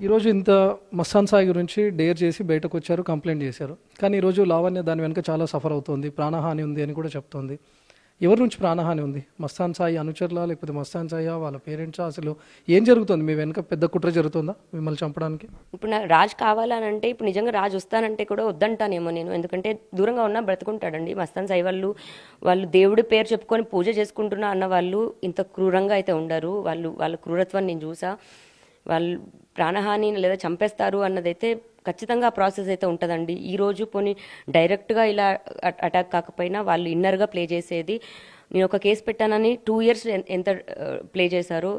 ఈరోజు ఇంత మస్తాన్ సాయి గురించి డేర్ చేసి బయటకు వచ్చారు, కంప్లైంట్ చేశారు. కానీ ఈరోజు లావణ్య దాని వెనుక చాలా సఫర్ అవుతుంది, ప్రాణహాని ఉంది అని కూడా చెప్తోంది. ఎవరి నుంచి ప్రాణహాని ఉంది? మస్తాన్ సాయి అనుచరులా, లేకపోతే మస్తాన్ సాయి వాళ్ళ పేరెంట్సా? అసలు ఏం జరుగుతుంది? మీ వెనుక పెద్ద కుట్ర జరుగుతుందా మిమ్మల్ని చంపడానికి? ఇప్పుడు నాకు రాజ్ కావాలని అంటే, ఇప్పుడు నిజంగా రాజ్ వస్తానంటే కూడా వద్దంటానేమో నేను. ఎందుకంటే దూరంగా ఉన్నా బ్రతుకుంటాడండి. మస్తాన్ సాయి వాళ్ళు దేవుడి పేరు చెప్పుకొని పూజ చేసుకుంటున్నా అన్న వాళ్ళు ఇంత క్రూరంగా అయితే ఉండరు. వాళ్ళ క్రూరత్వాన్ని నేను చూసా. వాళ్ళు ప్రాణహాని లేదా చంపేస్తారు అన్నదైతే ఖచ్చితంగా ఆ ప్రాసెస్ అయితే ఉంటుందండి. ఈరోజు పోనీ డైరెక్ట్గా ఇలా అటాక్ కాకపోయినా వాళ్ళు ఇన్నర్గా ప్లే చేసేది. నేను ఒక కేసు పెట్టానని 2 years ఎంత ప్లే చేశారు,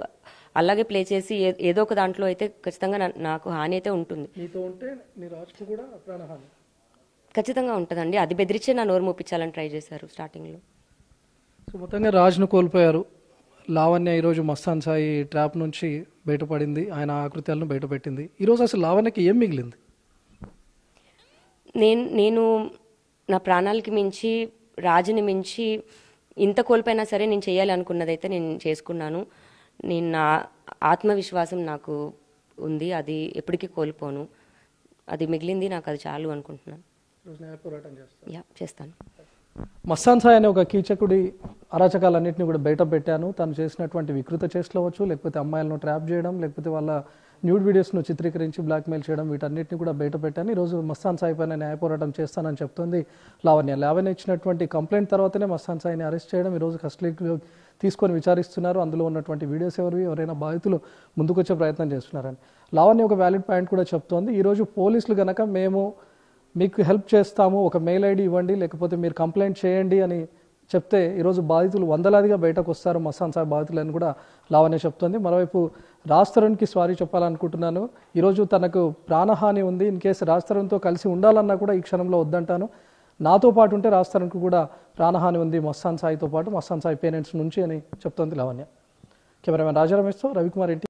అలాగే ప్లే చేసి ఏదో ఒక దాంట్లో అయితే ఖచ్చితంగా నాకు హాని అయితే ఉంటుంది. మీతో ఉంటే మీ రాజుకు కూడా ప్రాణహాని ఖచ్చితంగా ఉంటుందండి. అది బెదిరించే నా నోరు మూపించాలని ట్రై చేశారు స్టార్టింగ్లో. సో మొత్తంగా రాజును కోల్పోయారు. లావణ్య ఈరోజు మస్తాన్ సాయి ట్రాప్ నుంచి బయటపడింది, ఆయన ఆకృత్యాలను బయటపెట్టింది. ఈరోజు అసలు లావణ్యకి ఏం మిగిలింది? నేను నా ప్రాణాలకి మించి, రాజుని మించి ఇంత కోల్పోయినా సరే నేను చేయాలి అనుకున్నదైతే నేను చేసుకున్నాను. నేను నా ఆత్మవిశ్వాసం నాకు ఉంది, అది ఎప్పటికీ కోల్పోను. అది మిగిలింది, నాకు అది చాలు అనుకుంటున్నాను. చేస్తాను. మస్తాన్ సాయి అనే ఒక కీచకుడి అరాచకాలన్నింటినీ కూడా బయట పెట్టాను. తను చేసినటువంటి వికృత చేష్టలు అవ్వచ్చు, లేకపోతే అమ్మాయిలను ట్రాప్ చేయడం, లేకపోతే వాళ్ళ న్యూడ్ వీడియోస్ను చిత్రీకరించి బ్లాక్మెయిల్ చేయడం, వీటన్నిటిని కూడా బయట పెట్టాను. ఈరోజు మస్తాన్ సాయి పైన న్యాయ పోరాటం చేస్తానని చెప్తోంది లావణ్య. లావణ్య ఇచ్చినటువంటి కంప్లైంట్ తర్వాతనే మస్తాన్ సాయిని అరెస్ట్ చేయడం, ఈరోజు కస్టడీలో తీసుకొని విచారిస్తున్నారు. అందులో ఉన్నటువంటి వీడియోస్ ఎవరైనా బాధితులు ముందుకొచ్చే ప్రయత్నం చేస్తున్నారని లావణ్య ఒక వ్యాలిడ్ పాయింట్ కూడా చెప్తోంది. ఈరోజు పోలీసులు కనుక మేము మీకు హెల్ప్ చేస్తాము, ఒక మెయిల్ ఐడి ఇవ్వండి, లేకపోతే మీరు కంప్లైంట్ చేయండి అని చెప్తే ఈరోజు బాధితులు వందలాదిగా బయటకు వస్తారు, మస్తాన్ సాయి బాధితులని కూడా లావణ్య చెప్తోంది. మరోవైపు రాజ్ తరుణ్కి సారీ చెప్పాలనుకుంటున్నాను. ఈరోజు తనకు ప్రాణహాని ఉంది, ఇన్ కేసు రాజ్ తరుణ్తో కలిసి ఉండాలన్నా కూడా ఈ క్షణంలో వద్దంటాను. నాతో పాటు ఉంటే రాజ్ తరుణ్కి కూడా ప్రాణహాని ఉంది, మస్తాన్ సాయితో పాటు మస్తాన్ సాయి పేరెంట్స్ నుంచి అని చెప్తోంది లావణ్య. కెమెరామెన్ రాజా రమేష్తో రవికుమార్, NTV.